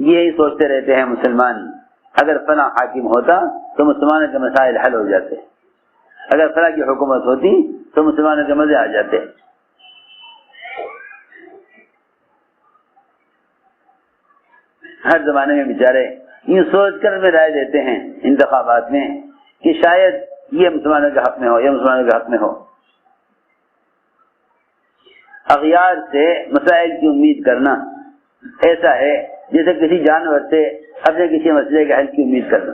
یہی سوچتے رہتے ہیں مسلمان، اگر فلاں حاکم ہوتا تو مسلمانوں کے مسائل حل ہو جاتے، اگر فلاں کی حکومت ہوتی تو مسلمانوں کے مزے آ جاتے۔ ہر زمانے میں بیچارے یہ سوچ کر میں رائے دیتے ہیں انتخابات میں کہ شاید یہ مسلمانوں کے حق میں ہو، یہ مسلمانوں کے حق میں ہو۔ اغیار سے مسائل کی امید کرنا ایسا ہے جیسے کسی جانور سے اپنے کسی مسئلے کے حل کی امید کرنا۔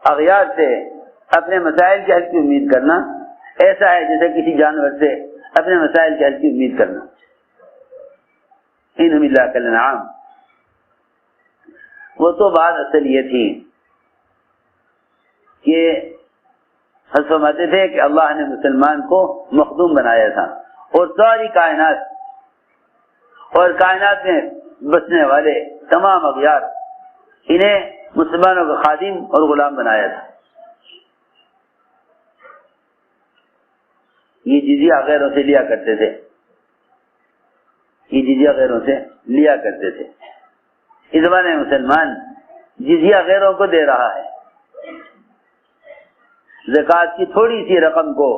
اغیار سے اپنے مسائل کے حل کی امید کرنا ایسا ہے جیسے کسی جانور سے اپنے مسائل کے حل کی امید کرنا۔ انہم الا کالانعام۔ وہ تو بات اصل یہ تھی کہ حضرت فرماتے تھے کہ اللہ نے مسلمان کو مخدوم بنایا تھا، اور ساری کائنات اور کائنات میں بسنے والے تمام اغیار انہیں مسلمانوں کا خادم اور غلام بنایا تھا۔ یہ جزیہ غیروں سے لیا کرتے تھے، یہ جزیہ غیروں سے لیا کرتے تھے۔ اس زمانے میں مسلمان جزیہ غیروں کو دے رہا ہے، زکوٰۃ کی تھوڑی سی رقم کو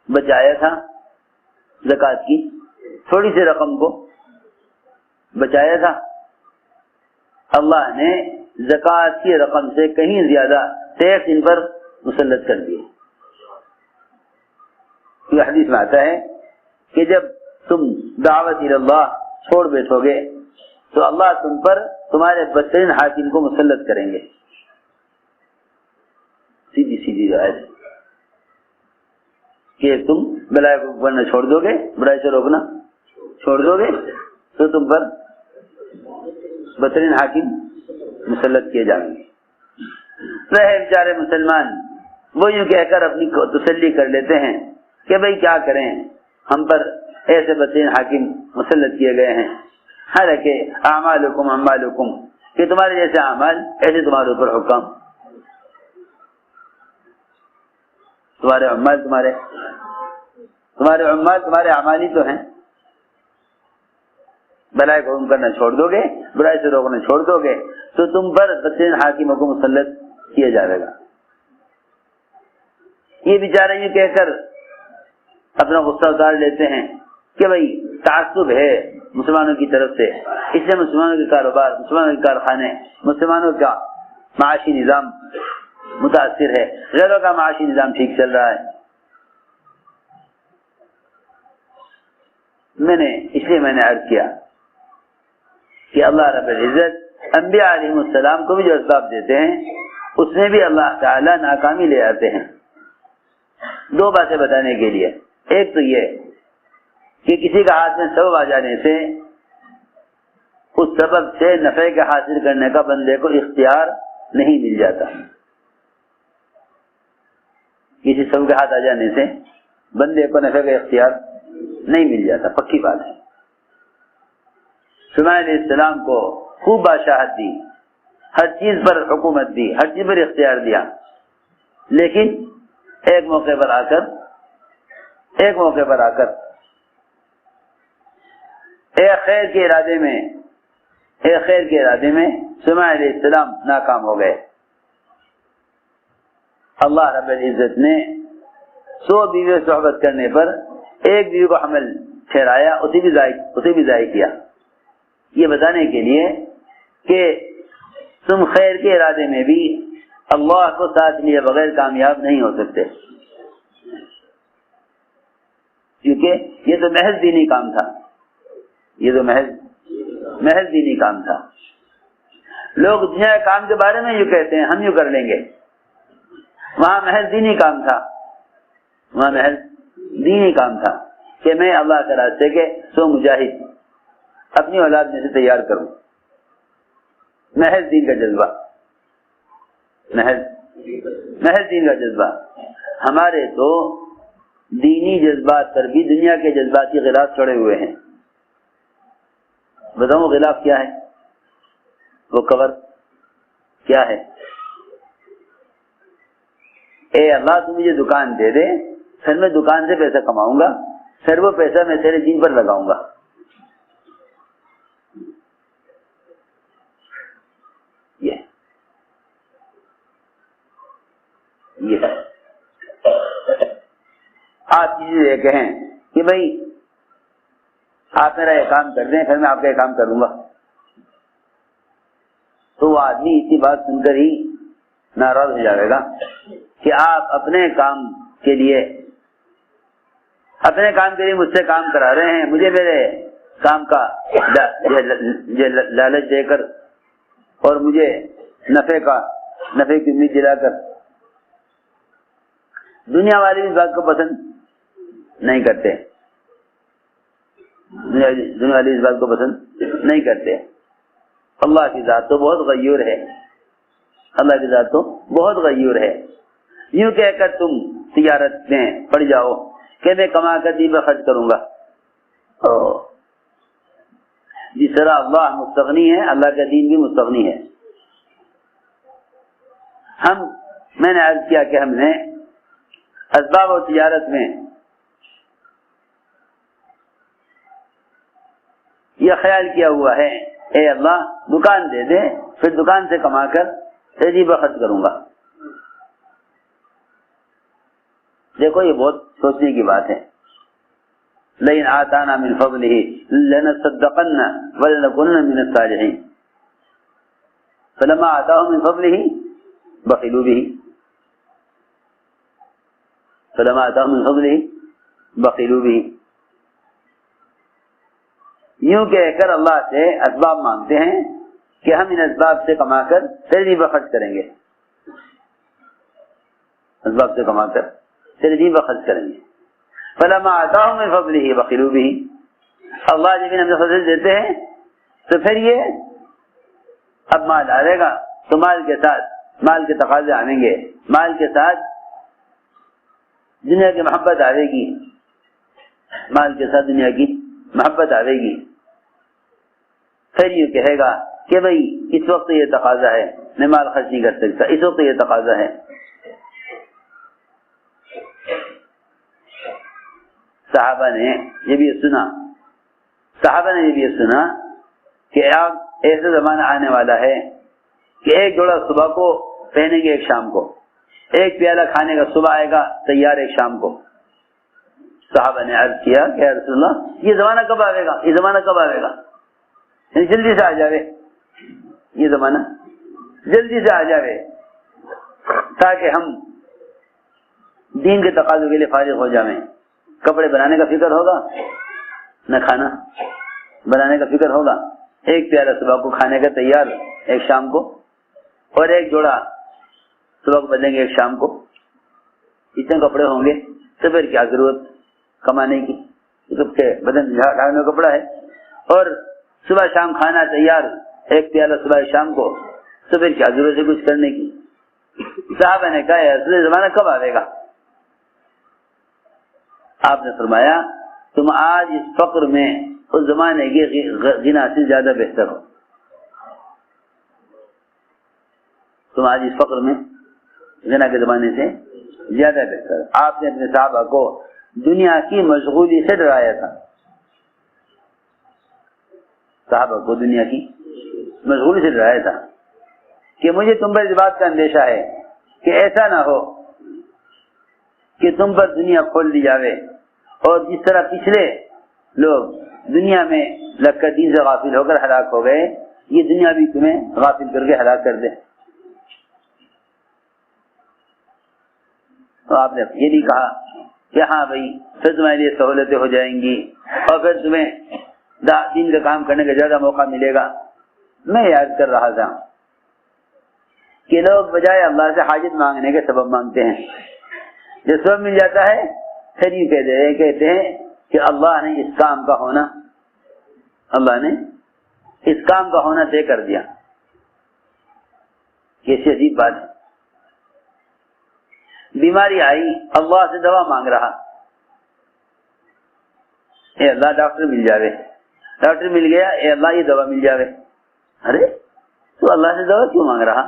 بچایا تھا، زکوٰۃ کی تھوڑی سی رقم کو بچایا تھا، اللہ نے زکوٰۃ کی رقم سے کہیں زیادہ ٹیکس ان پر مسلط کر دیے۔ یہ حدیث میں آتا ہے کہ جب تم دعوت اللہ چھوڑ بیٹھو گے تو اللہ تم پر تمہارے بدترین حاکم کو مسلط کریں گے۔ سیدھی سیدھی آیت کہ تم بلائی کو کرنا چھوڑ دو گے، برائی سے روکنا چھوڑ دو گے تو تم پر بدترین حاکم مسلط کیے جائیں گے۔ رہے بیچارے مسلمان وہ یوں کہہ کر اپنی کو تسلی کر لیتے ہیں کہ بھئی کیا کریں، ہم پر ایسے بدترین حاکم مسلط کیے گئے ہیں، حالانکہ اعمالکم اعمالکم، کہ تمہارے جیسے اعمال ایسے تمہارے اوپر حکام، تمہارے اعمال تمہارے اعمال ہی تو ہیں۔ بلائی کو حکم کرنا چھوڑ دو گے، برائی سے روکنا چھوڑ دو گے تو تم پر بدترین حاکموں کو مسلط کیا جائے گا۔ یہ بیچارے یہ کہہ کر اپنا غصہ اتار لیتے ہیں کہ بھئی تعصب ہے مسلمانوں کی طرف سے، اس سے مسلمانوں کے کاروبار، مسلمانوں کے کارخانے، مسلمانوں کا معاشی نظام متاثر ہے، غیروں کا معاشی نظام ٹھیک چل رہا ہے۔ اس لیے میں نے عرض کیا کہ اللہ رب العزت انبیاء علیہ السلام کو بھی جو اسباب دیتے ہیں اس میں بھی اللہ تعالی ناکامی لے آتے ہیں، دو باتیں بتانے کے لیے۔ ایک تو یہ کہ کسی کا ہاتھ میں سبب آ جانے سے اس سبب سے نفع کا حاصل کرنے کا بندے کو اختیار نہیں مل جاتا، کسی سبب کے ہاتھ آ جانے سے بندے کو نفع کا اختیار نہیں مل جاتا، پکی بات ہے۔ سلیمان علیہ السلام کو خوب بادشاہت دی، ہر چیز پر حکومت دی، ہر چیز پر اختیار دیا، لیکن ایک موقع پر آ کر ایک خیر کے ارادے میں سلیمان علیہ السلام ناکام ہو گئے۔ اللہ رب العزت نے 100 بیوی صحبت کرنے پر ایک بیوی کو حمل ٹھہرایا، اسے بھی ضائع کیا، یہ بتانے کے لیے کہ تم خیر کے ارادے میں بھی اللہ کو ساتھ لیے بغیر کامیاب نہیں ہو سکتے، کیونکہ یہ تو محض دینی کام تھا، یہ تو محض دینی کام تھا۔ لوگ دنیا کے کام کے بارے میں یوں کہتے ہیں ہم یوں کر لیں گے، وہاں محض دینی کام تھا، کہ میں اللہ کے راستے کے 100 مجاہد اپنی اولاد میں سے تیار کروں، محض دین کا جذبہ، محض دین کا جذبہ۔ ہمارے تو دینی جذبات پر بھی دنیا کے جذباتی غلاف چڑھے ہوئے ہیں۔ بتاؤں وہ غلاف کیا ہے، وہ کور کیا ہے؟ اے اللہ تو مجھے دکان دے دے، پھر میں دکان سے پیسہ کماؤں گا، پھر وہ پیسہ میں تیرے دین پر لگاؤں گا۔ آپ کسی سے کہیں کہ بھائی آپ میرا یہ کام کر دیں، پھر میں آپ کا یہ کام کروں گا، تو وہ آدمی اسی بات سن کر ہی ناراض ہو جائے گا کہ آپ اپنے کام کے لیے مجھ سے کام کرا رہے ہیں، مجھے میرے کام کا لالچ دے کر اور مجھے نفع کی امید دلا کر۔ دنیا والے اس بات کو پسند نہیں کرتے، دنیا والے اس بات کو پسند نہیں کرتے۔ اللہ کی ذات تو بہت غیور ہے، اللہ کی ذات تو بہت غیور ہے۔ یوں کہہ کر تم تجارت میں پڑ جاؤ کہ میں کما کر دین پر خرچ کروں گا۔ جس طرح اللہ مستغنی ہے، اللہ کا دین بھی مستغنی ہے۔ میں نے عرض کیا کہ ہم نے اسباب اور تجارت میں یہ خیال کیا ہوا ہے، اے اللہ دکان دے دے، پھر دکان سے کما کر تیری پر خرچ کروں گا۔ دیکھو یہ بہت سوچنے کی بات ہے۔ لئن آتانا من فضلہ لنصدقن ولنکونن من الصالحین فلما آتاہم من فضلہ بخلوا به فلما آتاہم من فضلہ بخلوا به۔ یوں کہہ کر اللہ سے اسباب مانگتے ہیں کہ ہم ان اسباب سے کما کر تیری پر خرچ کریں گے، اسباب سے کما کر تیری دین پر خرچ کریں گے۔ فلما آتاہم من فضلہ بخلوا به، اللہ جب انہیں فضل دیتے ہیں تو پھر یہ اب مال آئے گا تو مال کے ساتھ مال کے تقاضے آئیں گے، مال کے ساتھ دنیا کی محبت آئے گی، مال کے ساتھ دنیا کی محبت آئے گی۔ پھر یہ کہے گا کہ بھئی اس وقت یہ تقاضا ہے، میں مال خرچ نہیں کر سکتا، اس وقت یہ تقاضا ہے۔ صحابہ نے جب یہ سنا کہ ایسا زمانہ آنے والا ہے کہ ایک جوڑا صبح کو پہنیں گے، ایک شام کو، ایک پیالہ کھانے کا صبح آئے گا تیار، ایک شام کو۔ صحابہ نے عرض کیا کہ یا رسول اللہ یہ زمانہ کب آئے گا، یہ زمانہ کب آئے گا، یعنی جلدی سے آ جاوے، یہ زمانہ جلدی سے آ جاوے تاکہ ہم دین کے تقاضوں کے لیے فارغ ہو جائیں۔ کپڑے بنانے کا فکر ہوگا نہ کھانا بنانے کا فکر ہوگا، ایک پیالہ صبح کو کھانے کا تیار، ایک شام کو، اور ایک جوڑا صبح کو بدلیں گے، ایک شام کو۔ اتنے کپڑے ہوں گے تو پھر کیا ضرورت کمانے کی، سب کے بدن ڈھانکنے کا کپڑا ہے، اور صبح شام کھانا تیار، ایک پیالہ صبح شام کو، تو پھر کیا ضرورت ہے کچھ کرنے کی۔ صاحب نے کہا یہ زمانہ کب آئے گا؟ آپ نے فرمایا تم آج اس فقر میں اس زمانے کے غنا سے زیادہ بہتر ہو، تم آج اس فقر میں غنا کے زمانے سے زیادہ بہتر۔ آپ نے اپنے صحابہ کو دنیا کی مشغولی سے ڈرایا تھا، صحابہ کو دنیا کی مشغولی سے ڈرایا تھا کہ مجھے تم پر اس بات کا اندیشہ ہے کہ ایسا نہ ہو کہ تم پر دنیا کھول دی جاوے، اور جس طرح پچھلے لوگ دنیا میں لگ کر دین سے غافل ہو کر ہلاک ہو گئے، یہ دنیا بھی تمہیں غافل کر کے ہلاک کر دے۔ تو آپ نے یہ بھی کہا کہ ہاں بھائی پھر تمہارے لیے سہولتیں ہو جائیں گی اور پھر تمہیں دین کا کام کرنے کا زیادہ موقع ملے گا۔ میں یاد کر رہا تھا کہ لوگ بجائے اللہ سے حاجت مانگنے کے سبب مانگتے ہیں، جب سبب مل جاتا ہے پھر یہ کہتے ہیں کہ اللہ نے اس کام کا ہونا طے کر دیا۔ کیسی عجیب بات ہے، بیماری آئی اللہ سے دوا مانگ رہا، اے اللہ ڈاکٹر مل جاوے، ڈاکٹر مل گیا، اے اللہ یہ دوا مل جاوے۔ ارے تو اللہ سے دوا کیوں مانگ رہا،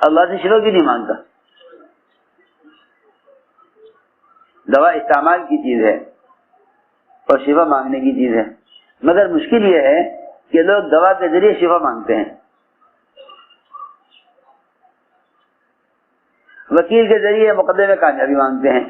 اللہ سے شفا کیوں نہیں مانگتا؟ دوا استعمال کی چیز ہے اور شفا مانگنے کی چیز ہے، مگر مشکل یہ ہے کہ لوگ دوا کے ذریعے شفا مانگتے ہیں، وکیل کے ذریعے مقدمے میں کامیابی مانگتے ہیں۔